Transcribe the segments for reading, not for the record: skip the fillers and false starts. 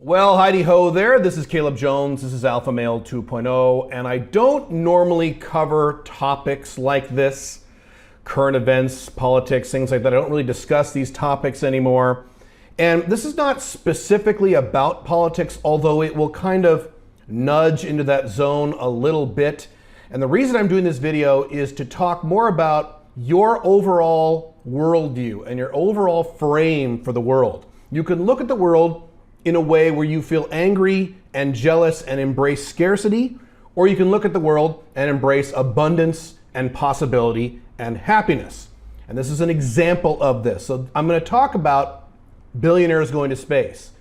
Well, Heidi ho there. This is Caleb Jones. This is Alpha Male 2.0, and I don't normally cover topics like this, current events, politics, things like that. I don't really discuss these topics anymore. And this is not specifically about politics, although it will kind of nudge into that zone a little bit. And the reason I'm doing this video is to talk more about your overall worldview and your overall frame for the world. You can look at the world in a way where you feel angry and jealous and embrace scarcity, or you can look at the world and embrace abundance and possibility and happiness. And this is an example of this. So I'm going to talk about billionaires going to space.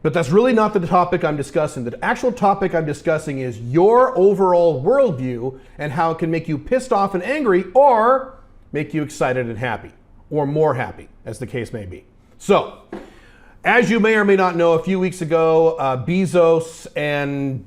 But that's really not the topic I'm discussing. The actual topic I'm discussing is your overall worldview and how it can make you pissed off and angry or make you excited and happy, or more happy, as the case may be. So, as you may or may not know, a few weeks ago, Bezos and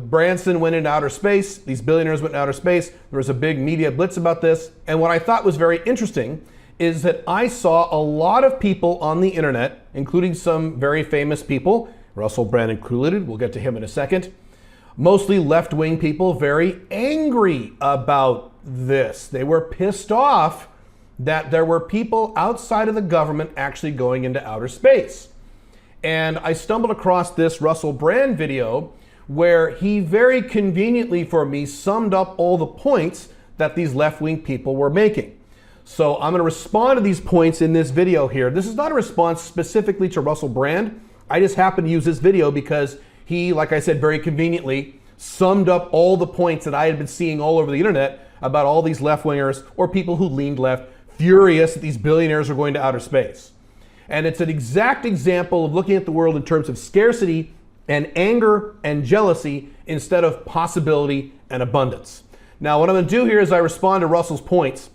Branson went into outer space. These billionaires went into outer space. There was a big media blitz about this. And what I thought was very interesting is that I saw a lot of people on the internet, including some very famous people, Russell Brand included, we'll get to him in a second, mostly left-wing people, very angry about this. They were pissed off that there were people outside of the government actually going into outer space. And I stumbled across this Russell Brand video where he very conveniently for me summed up all the points that these left-wing people were making. So I'm going to respond to these points in this video here. This is not a response specifically to Russell Brand. I just happen to use this video because he, like I said, very conveniently summed up all the points that I had been seeing all over the internet about all these left-wingers or people who leaned left, furious that these billionaires are going to outer space. And it's an exact example of looking at the world in terms of scarcity and anger and jealousy instead of possibility and abundance. Now, what I'm going to do here as I respond to Russell's points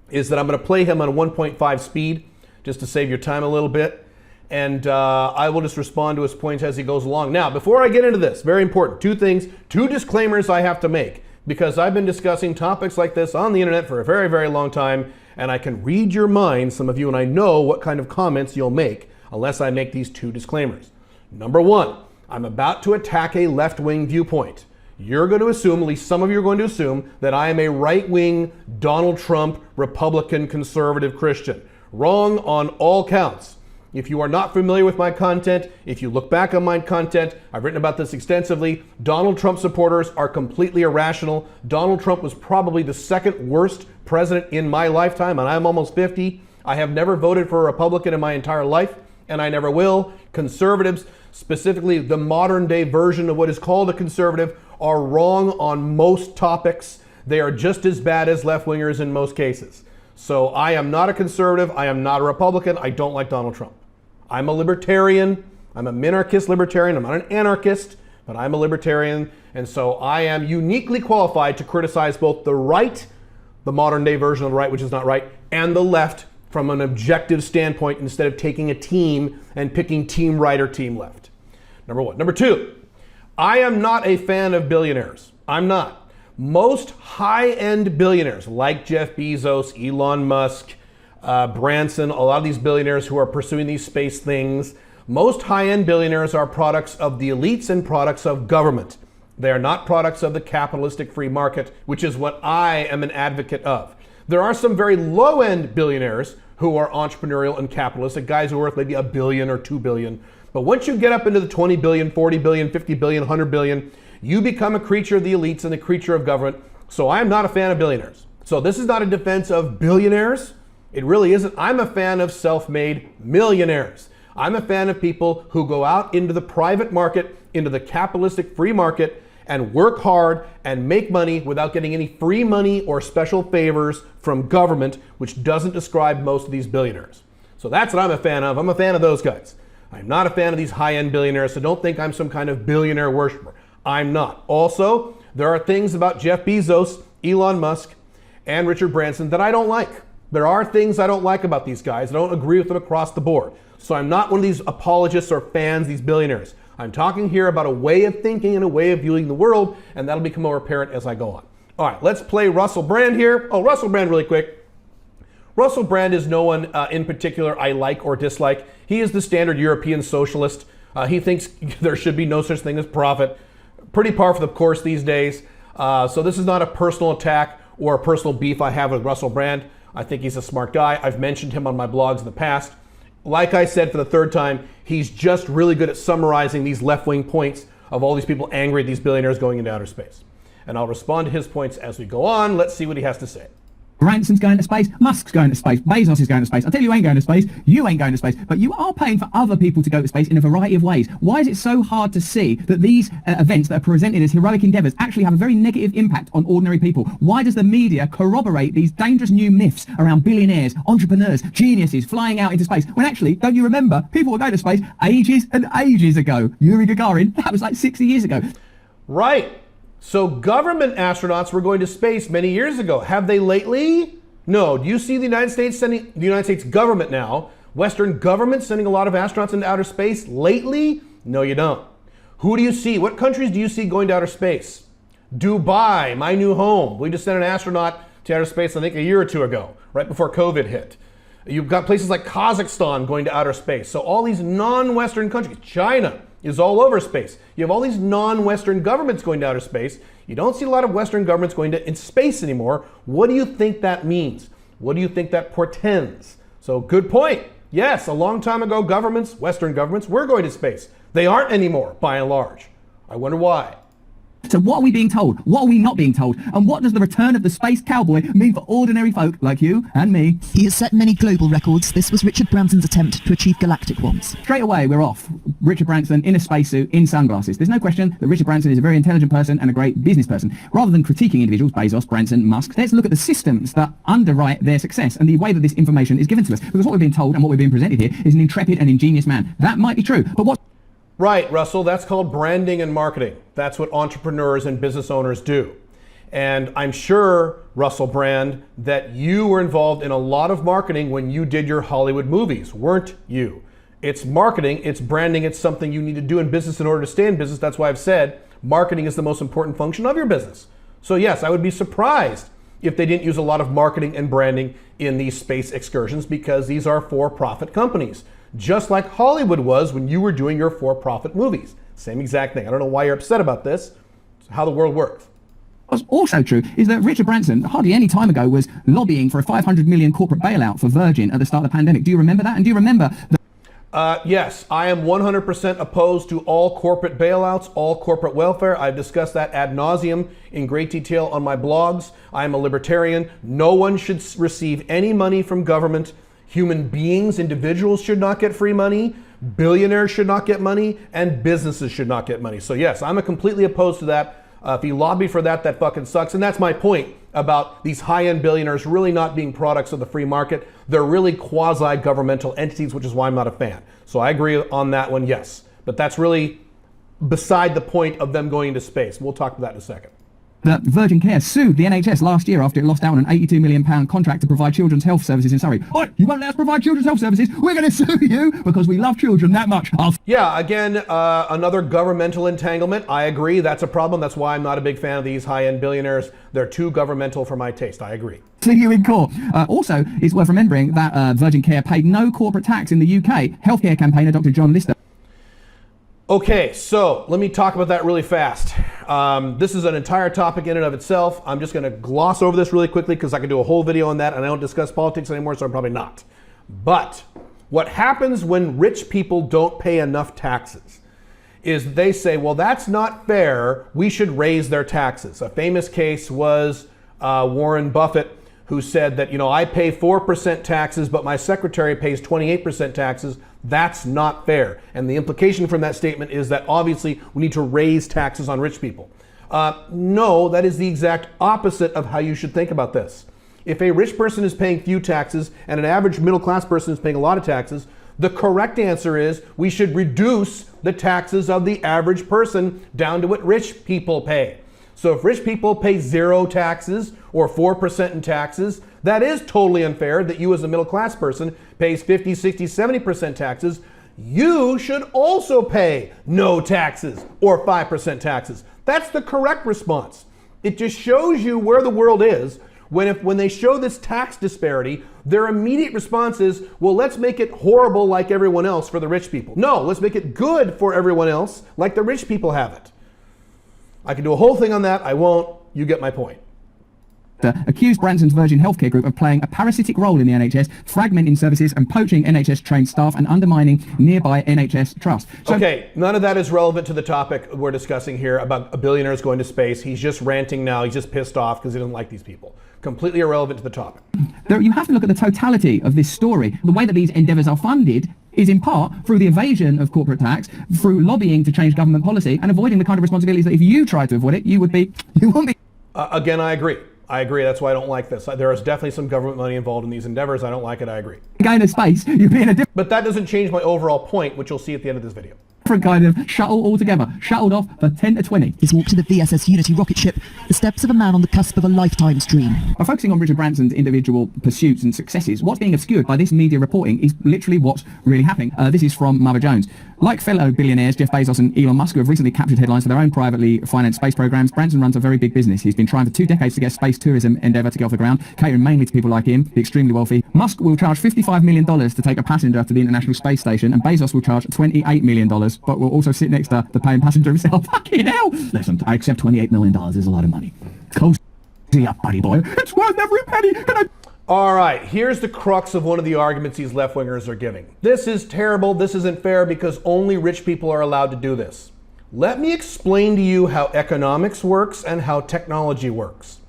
is that I'm going to play him on 1.5 speed just to save your time a little bit. And I will just respond to his points as he goes along. Now, before I get into this, very important, two disclaimers I have to make, because I've been discussing topics like this on the internet for a very, very long time, and I can read your mind, some of you, and I know what kind of comments you'll make unless I make these two disclaimers. Number one, I'm about to attack a left-wing viewpoint. You're going to assume, at least some of you are going to assume, that I am a right-wing, Donald Trump, Republican, conservative Christian. Wrong on all counts. If you are not familiar with my content, if you look back on my content, I've written about this extensively. Donald Trump supporters are completely irrational. Donald Trump was probably the second worst president in my lifetime, and I'm almost 50. I have never voted for a Republican in my entire life, and I never will. Conservatives, specifically the modern day version of what is called a conservative, are wrong on most topics. They are just as bad as left-wingers in most cases. So I am not a conservative. I am not a Republican. I don't like Donald Trump. I'm a libertarian. I'm a minarchist libertarian. I'm not an anarchist, but I'm a libertarian. And so I am uniquely qualified to criticize both the right, the modern day version of the right, which is not right, and the left from an objective standpoint instead of taking a team and picking team right or team left. Number one. Number two, I am not a fan of billionaires. I'm not. Most high-end billionaires like Jeff Bezos, Elon Musk, Branson, a lot of these billionaires who are pursuing these space things, most high-end billionaires are products of the elites and products of government. They are not products of the capitalistic free market, which is what I am an advocate of. There are some very low-end billionaires who are entrepreneurial and capitalistic, guys who are worth maybe $1 billion or $2 billion. But once you get up into the 20 billion, 40 billion, 50 billion, 100 billion, you become a creature of the elites and a creature of government. So I am not a fan of billionaires. So this is not a defense of billionaires. It really isn't. I'm a fan of self-made millionaires. I'm a fan of people who go out into the private market, into the capitalistic free market, and work hard and make money without getting any free money or special favors from government, which doesn't describe most of these billionaires. So that's what I'm a fan of. I'm a fan of those guys. I'm not a fan of these high-end billionaires, so don't think I'm some kind of billionaire worshiper. I'm not. Also, there are things about Jeff Bezos, Elon Musk, and Richard Branson that I don't like. There are things I don't like about these guys. I don't agree with them across the board. So I'm not one of these apologists or fans, these billionaires. I'm talking here about a way of thinking and a way of viewing the world, and that'll become more apparent as I go on. All right, let's play Russell Brand here. Oh, Russell Brand really quick. Russell Brand is no one in particular I like or dislike. He is the standard European socialist. He thinks there should be no such thing as profit. Pretty par for the course these days. So this is not a personal attack or a personal beef I have with Russell Brand. I think he's a smart guy. I've mentioned him on my blogs in the past. Like I said for the third time, he's just really good at summarizing these left-wing points of all these people angry at these billionaires going into outer space. And I'll respond to his points as we go on. Let's see what he has to say. Branson's going to space, Musk's going to space, Bezos is going to space. I tell you, you ain't going to space, you ain't going to space, but you are paying for other people to go to space in a variety of ways. Why is it so hard to see that these events that are presented as heroic endeavours actually have a very negative impact on ordinary people? Why does the media corroborate these dangerous new myths around billionaires, entrepreneurs, geniuses flying out into space, when actually, don't you remember, people were going to space ages and ages ago? Yuri Gagarin, that was like 60 years ago. Right. So government astronauts were going to space many years ago. Have they lately? No. Do you see the United States government now, Western government sending a lot of astronauts into outer space lately? No, you don't. Who do you see? What countries do you see going to outer space? Dubai, my new home. We just sent an astronaut to outer space, I think, a year or two ago, right before COVID hit. You've got places like Kazakhstan going to outer space. So all these non-Western countries, China is all over space. You have all these non-Western governments going to outer space. You don't see a lot of Western governments going to in space anymore. What do you think that means? What do you think that portends? So good point. Yes, a long time ago, governments, Western governments, were going to space. They aren't anymore, by and large. I wonder why. So what are we being told? What are we not being told? And what does the return of the space cowboy mean for ordinary folk like you and me? He has set many global records. This was Richard Branson's attempt to achieve galactic ones. Straight away, we're off. Richard Branson in a spacesuit, in sunglasses. There's no question that Richard Branson is a very intelligent person and a great business person. Rather than critiquing individuals, Bezos, Branson, Musk, let's look at the systems that underwrite their success and the way that this information is given to us. Because what we're being told and what we're being presented here is an intrepid and ingenious man. That might be true, but what... Right, Russell, that's called branding and marketing. That's what entrepreneurs and business owners do. And I'm sure, Russell Brand, that you were involved in a lot of marketing when you did your Hollywood movies, weren't you? It's marketing, it's branding, it's something you need to do in business in order to stay in business. That's why I've said marketing is the most important function of your business. So yes, I would be surprised if they didn't use a lot of marketing and branding in these space excursions, because these are for-profit companies. Just like Hollywood was when you were doing your for-profit movies. Same exact thing. I don't know why you're upset about this. It's how the world works. What's also true is that Richard Branson, hardly any time ago, was lobbying for a $500 million corporate bailout for Virgin at the start of the pandemic. Do you remember that? And do you remember yes, I am 100% opposed to all corporate bailouts, all corporate welfare. I've discussed that ad nauseum in great detail on my blogs. I am a libertarian. No one should receive any money from government. Human beings, individuals should not get free money. Billionaires should not get money, and businesses should not get money. So yes, I'm completely opposed to that. If you lobby for that, that fucking sucks. And that's my point about these high-end billionaires really not being products of the free market. They're really quasi-governmental entities, which is why I'm not a fan. So I agree on that one, yes. But that's really beside the point of them going into space. We'll talk about that in a second. that Virgin Care sued the NHS last year after it lost out on an £82 million contract to provide children's health services in Surrey. Oh, you won't let us provide children's health services? We're going to sue you because we love children that much. Yeah, again, another governmental entanglement. I agree, that's a problem. That's why I'm not a big fan of these high-end billionaires. They're too governmental for my taste. I agree. See you in court. Also, it's worth remembering that Virgin Care paid no corporate tax in the UK. Healthcare campaigner Dr. John Lister. Okay, so let me talk about that really fast. This is an entire topic in and of itself. I'm just going to gloss over this really quickly because I could do a whole video on that, and I don't discuss politics anymore, so I'm probably not. But what happens when rich people don't pay enough taxes is they say, well, that's not fair. We should raise their taxes. A famous case was Warren Buffett, who said that, I pay 4% taxes, but my secretary pays 28% taxes. That's not fair. And the implication from that statement is that obviously we need to raise taxes on rich people. No, that is the exact opposite of how you should think about this. If a rich person is paying few taxes and an average middle class person is paying a lot of taxes, the correct answer is we should reduce the taxes of the average person down to what rich people pay. So if rich people pay 0 taxes or 4% in taxes, that is totally unfair that you as a middle class person pays 50, 60, 70% taxes. You should also pay no taxes or 5% taxes. That's the correct response. It just shows you where the world is When they show this tax disparity, their immediate response is, well, let's make it horrible like everyone else for the rich people. No, let's make it good for everyone else like the rich people have it. I can do a whole thing on that. I won't. You get my point. Accused Branson's Virgin Healthcare Group of playing a parasitic role in the NHS, fragmenting services and poaching NHS-trained staff and undermining nearby NHS trust. Okay, none of that is relevant to the topic we're discussing here about billionaires going to space. He's just ranting now. He's just pissed off because he doesn't like these people. Completely irrelevant to the topic. You have to look at the totality of this story. The way that these endeavours are funded is in part through the evasion of corporate tax, through lobbying to change government policy, and avoiding the kind of responsibilities that if you tried to avoid it, you wouldn't be. Again, I agree. That's why I don't like this. There is definitely some government money involved in these endeavors. I don't like it. I agree. Going to space, you'd be in a different... But that doesn't change my overall point, which you'll see at the end of this video. Different kind of shuttle altogether, shuttled off for 10 to 20. His walk to the VSS Unity rocket ship, the steps of a man on the cusp of a lifetime's dream. By focusing on Richard Branson's individual pursuits and successes, what's being obscured by this media reporting is literally what's really happening. This is from Mother Jones. Like fellow billionaires Jeff Bezos and Elon Musk, who have recently captured headlines for their own privately financed space programs, Branson runs a very big business. He's been trying for 2 decades to get a space tourism endeavor to get off the ground, catering mainly to people like him, the extremely wealthy. Musk will charge $55 million to take a passenger to the International Space Station, and Bezos will charge $28 million, but will also sit next to the paying passenger himself. Fucking hell! Listen, I accept $28 million is a lot of money. Close up, buddy boy. It's worth every penny. All right, here's the crux of one of the arguments these left-wingers are giving. This is terrible, this isn't fair because only rich people are allowed to do this. Let me explain to you how economics works and how technology works.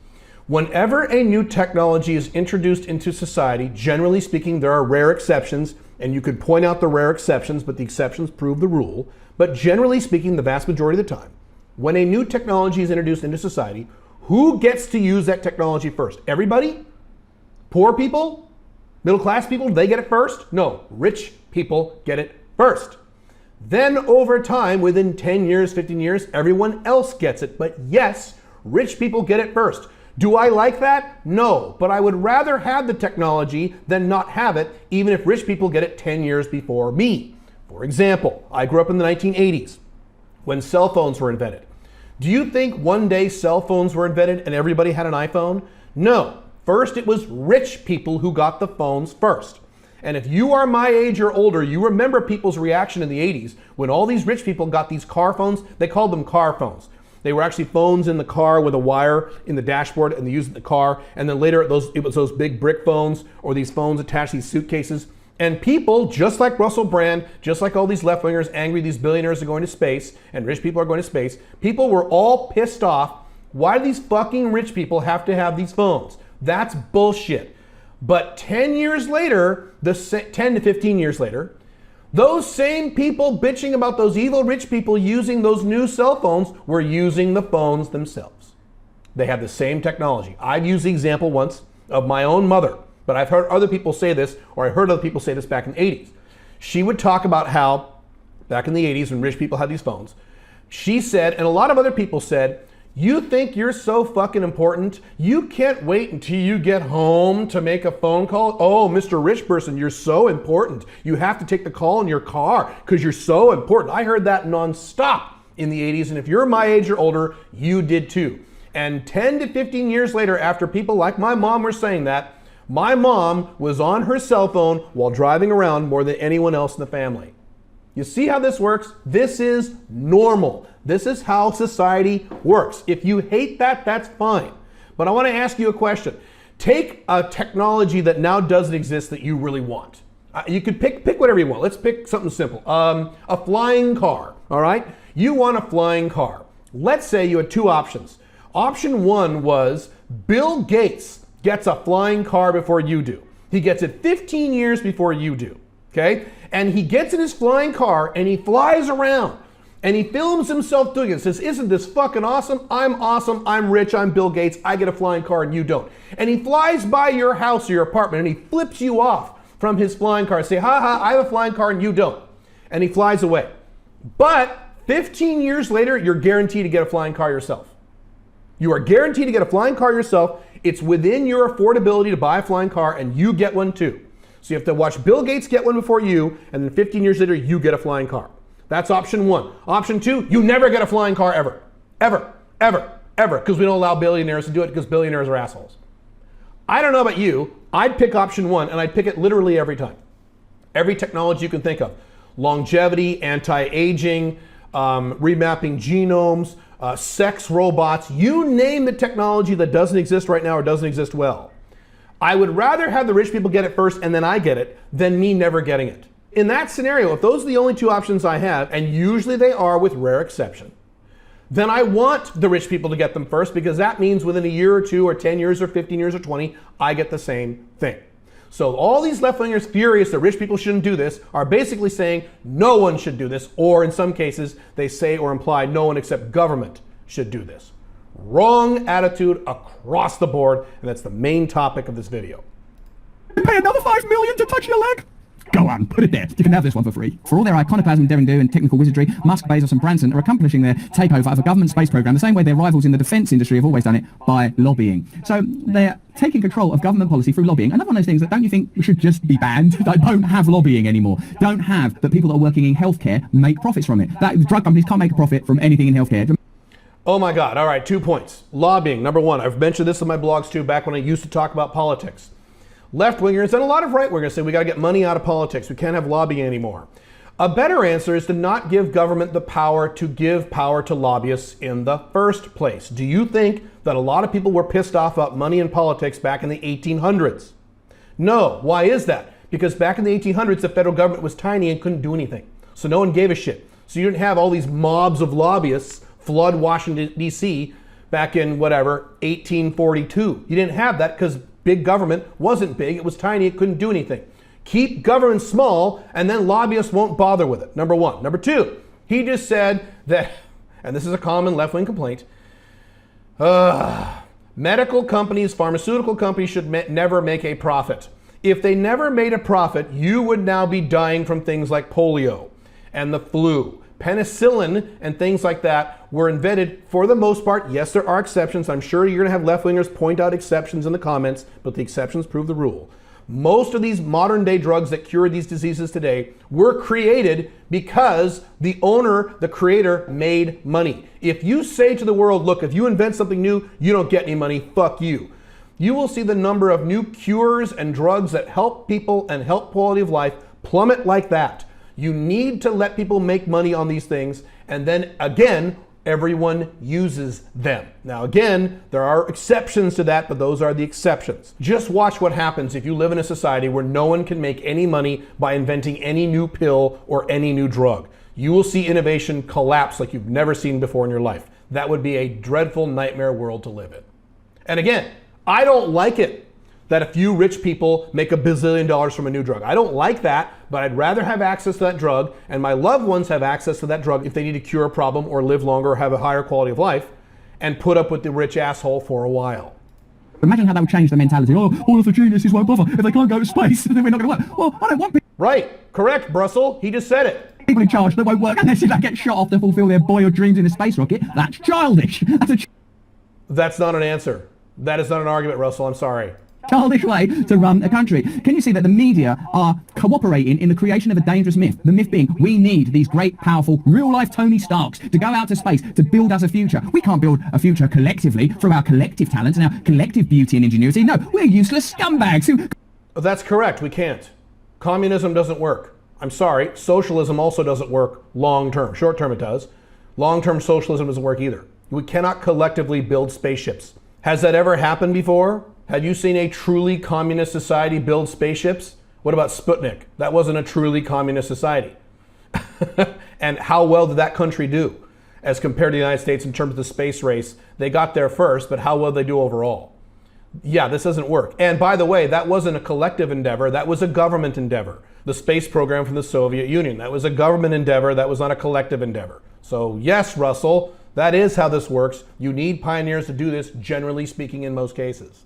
Whenever a new technology is introduced into society, generally speaking, there are rare exceptions, and you could point out the rare exceptions, but the exceptions prove the rule. But generally speaking, the vast majority of the time, when a new technology is introduced into society, who gets to use that technology first? Everybody? Poor people? Middle class people? They get it first? No, rich people get it first. Then over time, within 10 years, 15 years, everyone else gets it. But yes, rich people get it first. Do I like that? No, but I would rather have the technology than not have it, even if rich people get it 10 years before me. For example, I grew up in the 1980s when cell phones were invented. Do you think one day cell phones were invented and everybody had an iPhone? No. First, it was rich people who got the phones first. And if you are my age or older, you remember people's reaction in the 80s when all these rich people got these car phones. They called them car phones. They were actually phones in the car with a wire in the dashboard, and they used it in the car. And then later, it was those big brick phones or these phones attached to these suitcases. And people, just like Russell Brand, just like all these left-wingers angry these billionaires are going to space and rich people are going to space, people were all pissed off. Why do these fucking rich people have to have these phones? That's bullshit. But 10 years later, 10 to 15 years later, those same people bitching about those evil rich people using those new cell phones were using the phones themselves. They have the same technology. I've used the example once of my own mother, but I've heard other people say this, or I heard other people say this back in the 80s. She would talk about how, back in the 80s when rich people had these phones, she said, and a lot of other people said, you think you're so fucking important? You can't wait until you get home to make a phone call? Oh, Mr. Rich Person, you're so important. You have to take the call in your car because you're so important. I heard that nonstop in the 80s, and if you're my age or older, you did too. And 10 to 15 years later, after people like my mom were saying that, my mom was on her cell phone while driving around more than anyone else in the family. You see how this works? This is normal. This is how society works. If you hate that, that's fine. But I want to ask you a question. Take a technology that now doesn't exist that you really want. You could pick whatever you want. Let's pick something simple. A flying car, all right? You want a flying car. Let's say you had 2 options. Option 1 was Bill Gates gets a flying car before you do. He gets it 15 years before you do, okay? And he gets in his flying car and he flies around and he films himself doing it. Says, isn't this fucking awesome? I'm rich, I'm Bill Gates, I get a flying car and you don't. And he flies by your house or your apartment and he flips you off from his flying car. Say, ha ha, I have a flying car and you don't. And he flies away. But 15 years later, you're guaranteed to get a flying car yourself. You are guaranteed to get a flying car yourself. It's within your affordability to buy a flying car and you get one too. So you have to watch Bill Gates get one before you, and then 15 years later, you get a flying car. That's option 1. Option 2, you never get a flying car ever. Ever. Ever. Ever. Because we don't allow billionaires to do it because billionaires are assholes. I don't know about you, I'd pick option one, and I'd pick it literally every time. Every technology you can think of. Longevity, anti-aging, remapping genomes, sex robots, you name the technology that doesn't exist right now or doesn't exist well. I would rather have the rich people get it first and then I get it than me never getting it. In that scenario, if those are the only two options I have, and usually they are with rare exception, then I want the rich people to get them first, because that means within a year or two or 10 years or 15 years or 20, I get the same thing. So all these left-wingers furious that rich people shouldn't do this are basically saying no one should do this, or in some cases they say or imply no one except government should do this. Wrong attitude across the board, and that's the main topic of this video. Pay another $5 million to touch your leg? Go on, put it there. You can have this one for free. For all their iconoclasm, daring do, and technical wizardry, Musk, Bezos, and Branson are accomplishing their takeover of a government space program the same way their rivals in the defense industry have always done it, by lobbying. So they're taking control of government policy through lobbying. Another one of those things that don't you think should just be banned? Like, don't have lobbying anymore. Don't have that people that are working in healthcare make profits from it. That drug companies can't make a profit from anything in healthcare. Oh my God. All right, 2 points. Lobbying, number one. I've mentioned this in my blogs too, back when I used to talk about politics. Left-wingers and a lot of right-wingers say we got to get money out of politics. We can't have lobbying anymore. A better answer is to not give government the power to give power to lobbyists in the first place. Do you think that a lot of people were pissed off about money in politics back in the 1800s? No. Why is that? Because back in the 1800s, the federal government was tiny and couldn't do anything. So no one gave a shit. So you didn't have all these mobs of lobbyists flood Washington, D.C. back in, 1842. You didn't have that because big government wasn't big, it was tiny, it couldn't do anything. Keep government small, and then lobbyists won't bother with it, number one. Number two, he just said that, and this is a common left-wing complaint, medical companies, pharmaceutical companies should never make a profit. If they never made a profit, you would now be dying from things like polio and the flu. Penicillin and things like that were invented for the most part. Yes, there are exceptions. I'm sure you're going to have left-wingers point out exceptions in the comments, but the exceptions prove the rule. Most of these modern-day drugs that cure these diseases today were created because the owner, the creator, made money. If you say to the world, look, if you invent something new, you don't get any money, fuck you. You will see the number of new cures and drugs that help people and help quality of life plummet like that. You need to let people make money on these things, and then again, everyone uses them. Now again, there are exceptions to that, but those are the exceptions. Just watch what happens if you live in a society where no one can make any money by inventing any new pill or any new drug. You will see innovation collapse like you've never seen before in your life. That would be a dreadful nightmare world to live in. And again, I don't like it that a few rich people make $1 bazillion from a new drug. I don't like that, but I'd rather have access to that drug, and my loved ones have access to that drug if they need to cure a problem or live longer or have a higher quality of life, and put up with the rich asshole for a while. Imagine how that would change the mentality. Oh, all of the geniuses won't bother. If they can't go to space, then we're not going to work. Well, I don't want people. Right, correct, Brussels. He just said it. People in charge that won't work unless they get shot off to fulfill their boyhood dreams in a space rocket. That's childish. That's not an answer. That is not an argument, Russell. I'm sorry. Childish way to run a country. Can you see that the media are cooperating in the creation of a dangerous myth? The myth being, we need these great, powerful, real-life Tony Starks to go out to space to build us a future. We can't build a future collectively through our collective talents and our collective beauty and ingenuity. No, we're useless scumbags who... That's correct. We can't. Communism doesn't work. I'm sorry. Socialism also doesn't work long-term. Short-term it does. Long-term socialism doesn't work either. We cannot collectively build spaceships. Has that ever happened before? Have you seen a truly communist society build spaceships? What about Sputnik? That wasn't a truly communist society. And how well did that country do as compared to the United States in terms of the space race? They got there first, but how well did they do overall? Yeah, this doesn't work. And by the way, that wasn't a collective endeavor. That was a government endeavor. The space program from the Soviet Union. That was a government endeavor. That was not a collective endeavor. So yes, Russell, that is how this works. You need pioneers to do this, generally speaking, in most cases.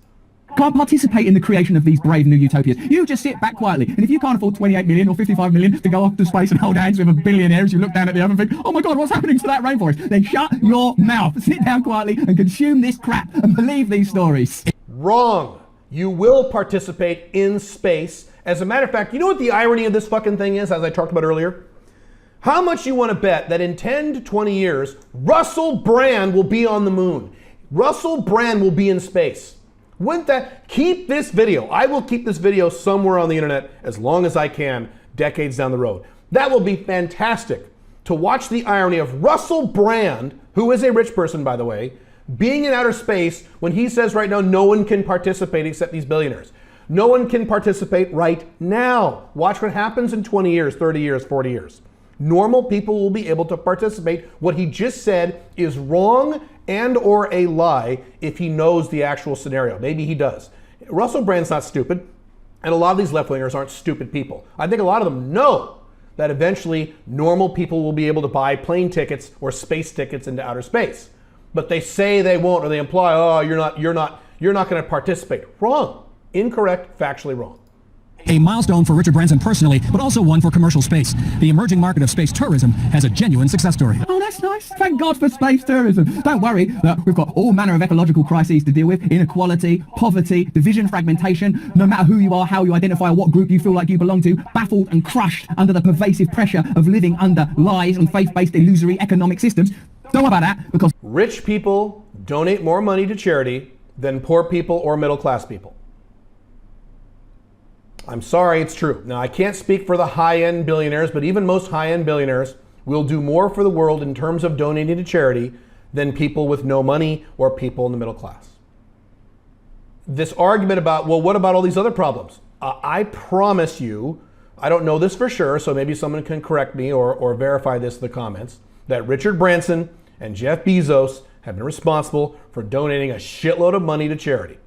Can't participate in the creation of these brave new utopias. You just sit back quietly, and if you can't afford 28 million or 55 million to go off to space and hold hands with a billionaire as you look down at the other and think, oh my God, what's happening to that rainforest? Then shut your mouth, sit down quietly and consume this crap and believe these stories. Wrong. You will participate in space. As a matter of fact, you know what the irony of this fucking thing is, as I talked about earlier? How much you want to bet that in 10 to 20 years, Russell Brand will be on the moon? Russell Brand will be in space. Wouldn't that keep this video? I will keep this video somewhere on the internet as long as I can, decades down the road. That will be fantastic to watch the irony of Russell Brand, who is a rich person, by the way, being in outer space when he says right now no one can participate except these billionaires. No one can participate right now. Watch what happens in 20 years, 30 years, 40 years. Normal people will be able to participate. What he just said is wrong and or a lie if he knows the actual scenario. Maybe he does. Russell Brand's not stupid, and a lot of these left-wingers aren't stupid people. I think a lot of them know that eventually normal people will be able to buy plane tickets or space tickets into outer space. But they say they won't, or they imply, oh, you're not going to participate. Wrong. Incorrect, factually wrong. A milestone for Richard Branson personally, but also one for commercial space. The emerging market of space tourism has a genuine success story. Oh, that's nice. Thank God for space tourism. Don't worry that we've got all manner of ecological crises to deal with. Inequality, poverty, division, fragmentation. No matter who you are, how you identify, or what group you feel like you belong to, baffled and crushed under the pervasive pressure of living under lies and faith-based illusory economic systems. Don't worry about that, because rich people donate more money to charity than poor people or middle-class people. I'm sorry, it's true. Now, I can't speak for the high-end billionaires, but even most high-end billionaires will do more for the world in terms of donating to charity than people with no money or people in the middle class. This argument about, well, what about all these other problems? I promise you, I don't know this for sure, so maybe someone can correct me or verify this in the comments, that Richard Branson and Jeff Bezos have been responsible for donating a shitload of money to charity.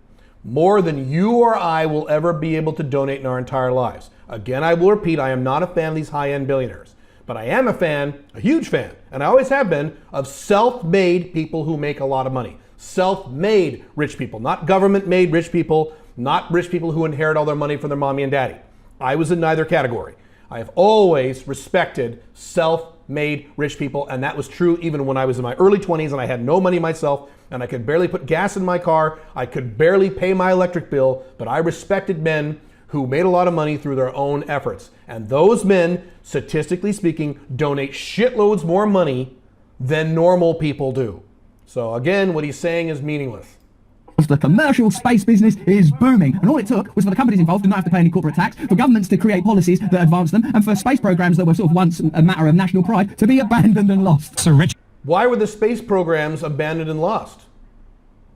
More than you or I will ever be able to donate in our entire lives. Again, I will repeat, I am not a fan of these high-end billionaires, but I am a fan, a huge fan, and I always have been, of self-made people who make a lot of money. Self-made rich people, not government-made rich people, not rich people who inherit all their money from their mommy and daddy. I was in neither category. I have always respected self-made rich people, and that was true even when I was in my early 20s and I had no money myself, and I could barely put gas in my car, I could barely pay my electric bill, but I respected men who made a lot of money through their own efforts. And those men, statistically speaking, donate shitloads more money than normal people do. So again, what he's saying is meaningless. the commercial space business is booming, and all it took was for the companies involved to not have to pay any corporate tax, for governments to create policies that advance them, and for space programs that were sort of once a matter of national pride to be abandoned and lost. Sir Rich. Why were the space programs abandoned and lost?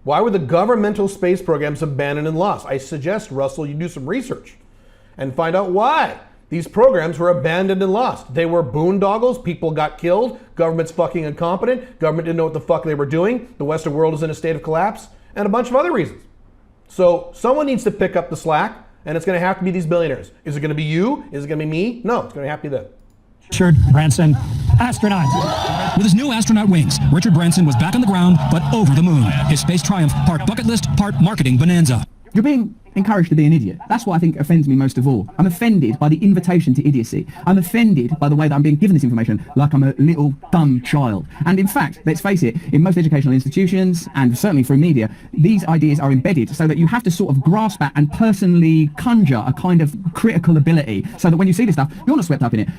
Why were the governmental space programs abandoned and lost? I suggest, Russell, you do some research and find out why these programs were abandoned and lost. They were boondoggles, people got killed, government's fucking incompetent, government didn't know what the fuck they were doing, the Western world is in a state of collapse, and a bunch of other reasons. So someone needs to pick up the slack, and it's gonna have to be these billionaires. Is it gonna be you? Is it gonna be me? No, it's gonna have to be them. Richard Branson, astronaut. With his new astronaut wings, Richard Branson was back on the ground, but over the moon. His space triumph, part bucket list, part marketing bonanza. You're being encouraged to be an idiot. That's what I think offends me most of all. I'm offended by the invitation to idiocy. I'm offended by the way that I'm being given this information like I'm a little dumb child. And in fact, let's face it, in most educational institutions, and certainly through media, these ideas are embedded so that you have to sort of grasp at and personally conjure a kind of critical ability so that when you see this stuff, you're not swept up in it.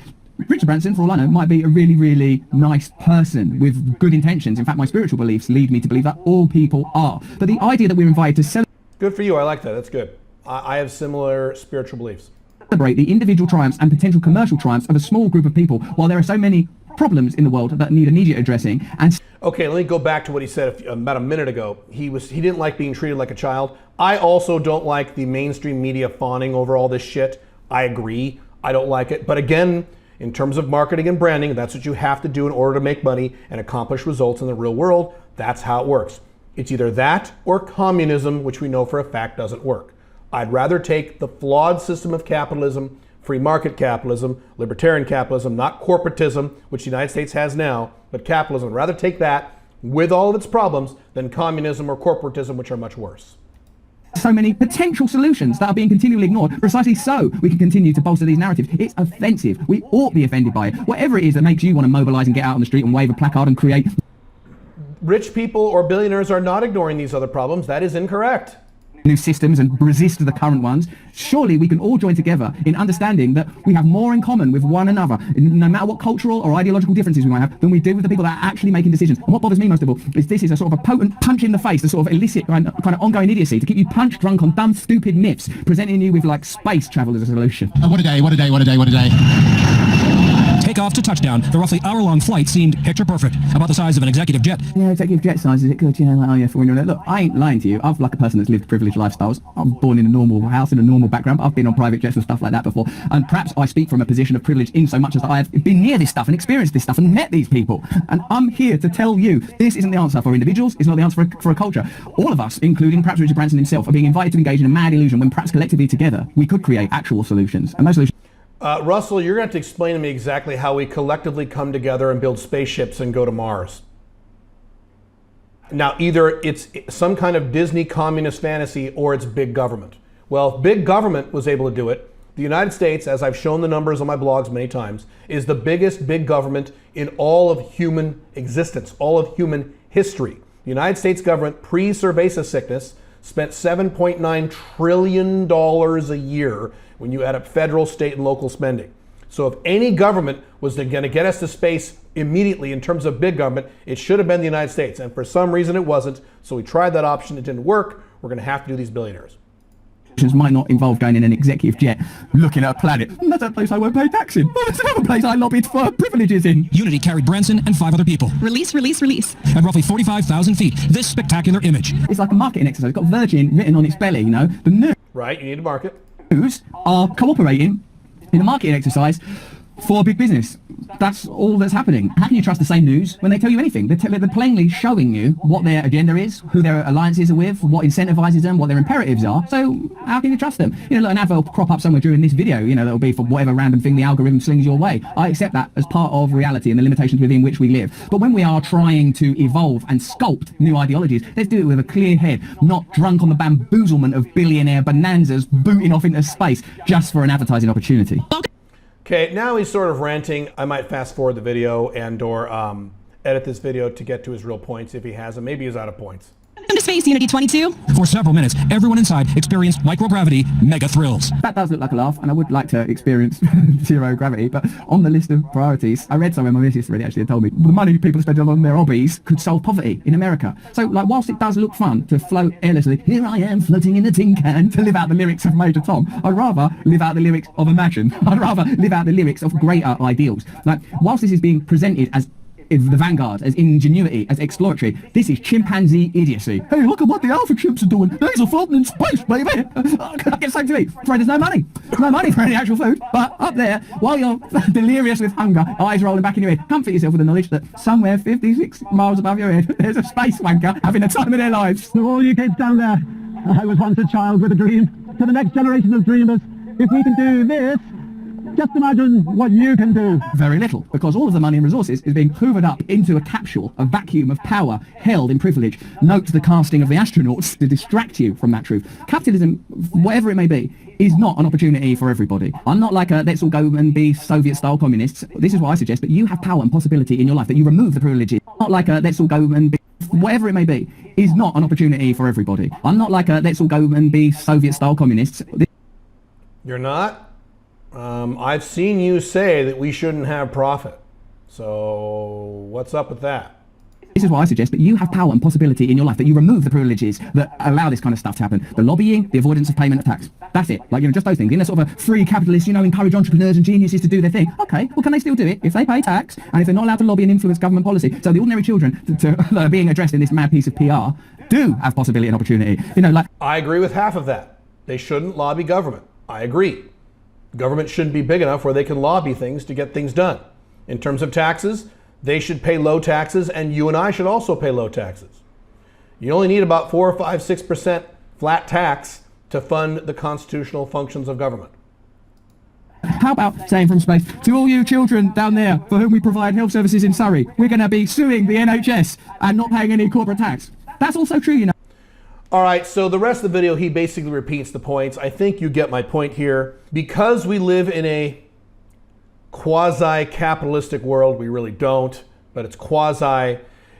Richard Branson, for all I know, might be a really, really nice person with good intentions. In fact, my spiritual beliefs lead me to believe that all people are. But the idea that we're invited to celebrate... Good for you. I like that. That's good. I have similar spiritual beliefs. Celebrate the individual triumphs and potential commercial triumphs of a small group of people while there are so many problems in the world that need immediate addressing. And okay, let me go back to what he said about a minute ago. He didn't like being treated like a child. I also don't like the mainstream media fawning over all this shit. I agree. I don't like it. But again, in terms of marketing and branding, that's what you have to do in order to make money and accomplish results in the real world. That's how it works. It's either that or communism, which we know for a fact doesn't work. I'd rather take the flawed system of capitalism, free market capitalism, libertarian capitalism, not corporatism, which the United States has now, but capitalism. I'd rather take that with all of its problems than communism or corporatism, which are much worse. So many potential solutions that are being continually ignored precisely so we can continue to bolster these narratives. It's offensive. We ought to be offended by it. Whatever it is that makes you want to mobilize and get out on the street and wave a placard and create... Rich people or billionaires are not ignoring these other problems. That is incorrect. new systems and resist the current ones, surely we can all join together in understanding that we have more in common with one another, no matter what cultural or ideological differences we might have, than we do with the people that are actually making decisions. And what bothers me most of all is this is a sort of a potent punch in the face, a sort of illicit kind of ongoing idiocy to keep you punch drunk on dumb, stupid myths, presenting you with like space travel as a solution. What a day, what a day, what a day, what a day. Takeoff to touchdown, the roughly hour-long flight seemed picture perfect, about the size of an executive jet. Yeah, executive jet size, is it good? You know, like, oh yeah, for when you're there. Look, I ain't lying to you. I'm like a person that's lived privileged lifestyles. I'm born in a normal house, in a normal background, but I've been on private jets and stuff like that before. And perhaps I speak from a position of privilege in so much as I have been near this stuff and experienced this stuff and met these people. And I'm here to tell you, this isn't the answer for individuals, it's not the answer for a culture. All of us, including perhaps Richard Branson himself, are being invited to engage in a mad illusion when perhaps collectively together we could create actual solutions. And those solutions... Russell, you're going to have to explain to me exactly how we collectively come together and build spaceships and go to Mars. Now, either it's some kind of Disney communist fantasy or it's big government. Well, if big government was able to do it, the United States, as I've shown the numbers on my blogs many times, is the biggest big government in all of human existence, all of human history. The United States government, pre-cerveza sickness, spent $7.9 trillion a year when you add up federal, state, and local spending. So if any government was going to get us to space immediately in terms of big government, it should have been the United States. And for some reason it wasn't. So we tried that option. It didn't work. We're going to have to do these billionaires. Might not involve going in an executive jet looking at a planet. That's a place I won't pay tax in. That's another place I lobbied for privileges in. Unity carried Branson and 5 other people. Release, release, release. At roughly 45,000 feet, this spectacular image. It's like a marketing exercise. It's got Virgin written on its belly, you know. The Right, you need to market. news are cooperating in a marketing exercise for big business. That's all that's happening. How can you trust the same news when they tell you anything? They're plainly showing you what their agenda is, who their alliances are with, what incentivizes them, what their imperatives are. So how can you trust them? You know, look, an ad will crop up somewhere during this video, you know, that'll be for whatever random thing the algorithm slings your way. I accept that as part of reality and the limitations within which we live. But when we are trying to evolve and sculpt new ideologies, let's do it with a clear head, not drunk on the bamboozlement of billionaire bonanzas booting off into space just for an advertising opportunity. Okay, now he's sort of ranting. I might fast forward the video and or edit this video to get to his real points if he has them. Maybe he's out of points. Welcome to Space Unity 22. For several minutes, everyone inside experienced microgravity mega thrills. That does look like a laugh, and I would like to experience zero gravity, but on the list of priorities, I read somewhere, my missus really actually told me, the money people spend on their hobbies could solve poverty in America. So, like, whilst it does look fun to float airlessly, here I am floating in a tin can, to live out the lyrics of Major Tom, I'd rather live out the lyrics of Imagine. I'd rather live out the lyrics of greater ideals. Like, whilst this is being presented as the vanguard, as ingenuity, as exploratory, this is chimpanzee idiocy. Hey, look at what the alpha chimps are doing. These are floating in space, baby. I get something to eat. Afraid there's no money. No money for any actual food. But up there, while you're delirious with hunger, eyes rolling back in your head, comfort yourself with the knowledge that somewhere 56 miles above your head, there's a space wanker having the time of their lives. To all you kids down there, I was once a child with a dream. To the next generation of dreamers, if we can do this, just imagine what you can do. Very little, because all of the money and resources is being hoovered up into a capsule, a vacuum of power held in privilege. Note the casting of the astronauts to distract you from that truth. Capitalism, whatever it may be, is not an opportunity for everybody. I'm not like a let's all go and be Soviet-style communists. This is why I suggest that you have power and possibility in your life, that you remove the privileges. Not like a let's all go and be whatever it may be, is not an opportunity for everybody. I'm not like a let's all go and be Soviet-style communists. You're not? I've seen you say that we shouldn't have profit. So what's up with that? This is why I suggest that you have power and possibility in your life, that you remove the privileges that allow this kind of stuff to happen. The lobbying, the avoidance of payment of tax. That's it. Like, you know, just those things. In a sort of a free capitalist, you know, encourage entrepreneurs and geniuses to do their thing. Okay, well, can they still do it if they pay tax and if they're not allowed to lobby and influence government policy? So the ordinary children that are being addressed in this mad piece of PR do have possibility and opportunity. You know, like... I agree with half of that. They shouldn't lobby government. I agree. Government shouldn't be big enough where they can lobby things to get things done. In terms of taxes, they should pay low taxes, and you and I should also pay low taxes. You only need about 4 or 5, 6% flat tax to fund the constitutional functions of government. How about saying from space, to all you children down there for whom we provide health services in Surrey, we're going to be suing the NHS and not paying any corporate tax. That's also true, you know. All right, so the rest of the video, he basically repeats the points. I think you get my point here. Because we live in a quasi-capitalistic world, we really don't, but it's quasi.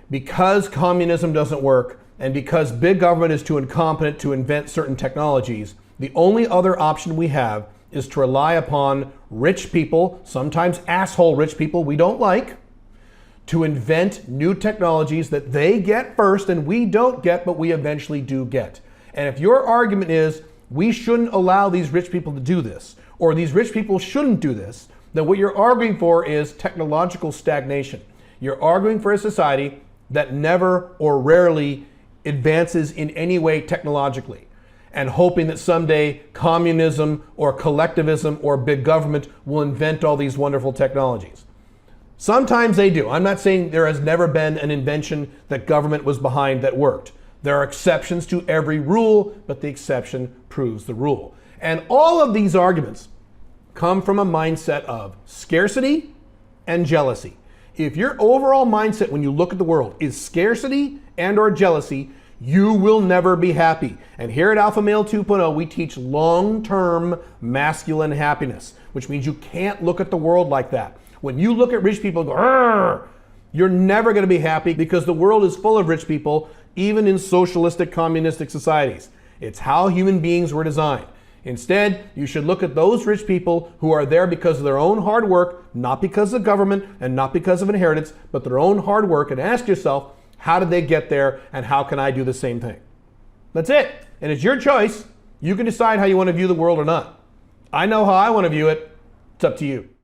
Because communism doesn't work, And because big government is too incompetent to invent certain technologies, the only other option we have is to rely upon rich people, sometimes asshole rich people we don't like, to invent new technologies that they get first and we don't get, but we eventually do get. And if your argument is we shouldn't allow these rich people to do this, or these rich people shouldn't do this, then what you're arguing for is technological stagnation. You're arguing for a society that never or rarely advances in any way technologically, and hoping that someday communism or collectivism or big government will invent all these wonderful technologies. Sometimes they do. I'm not saying there has never been an invention that government was behind that worked. There are exceptions to every rule, but the exception proves the rule. And all of these arguments come from a mindset of scarcity and jealousy. If your overall mindset when you look at the world is scarcity and or jealousy, you will never be happy. And here at Alpha Male 2.0, we teach long-term masculine happiness, which means you can't look at the world like that. When you look at rich people and go, "Arr," you're never going to be happy because the world is full of rich people, even in socialistic, communistic societies. It's how human beings were designed. Instead, you should look at those rich people who are there because of their own hard work, not because of government and not because of inheritance, but their own hard work, and ask yourself, how did they get there and how can I do the same thing? That's it. And it's your choice. You can decide how you want to view the world or not. I know how I want to view it. It's up to you.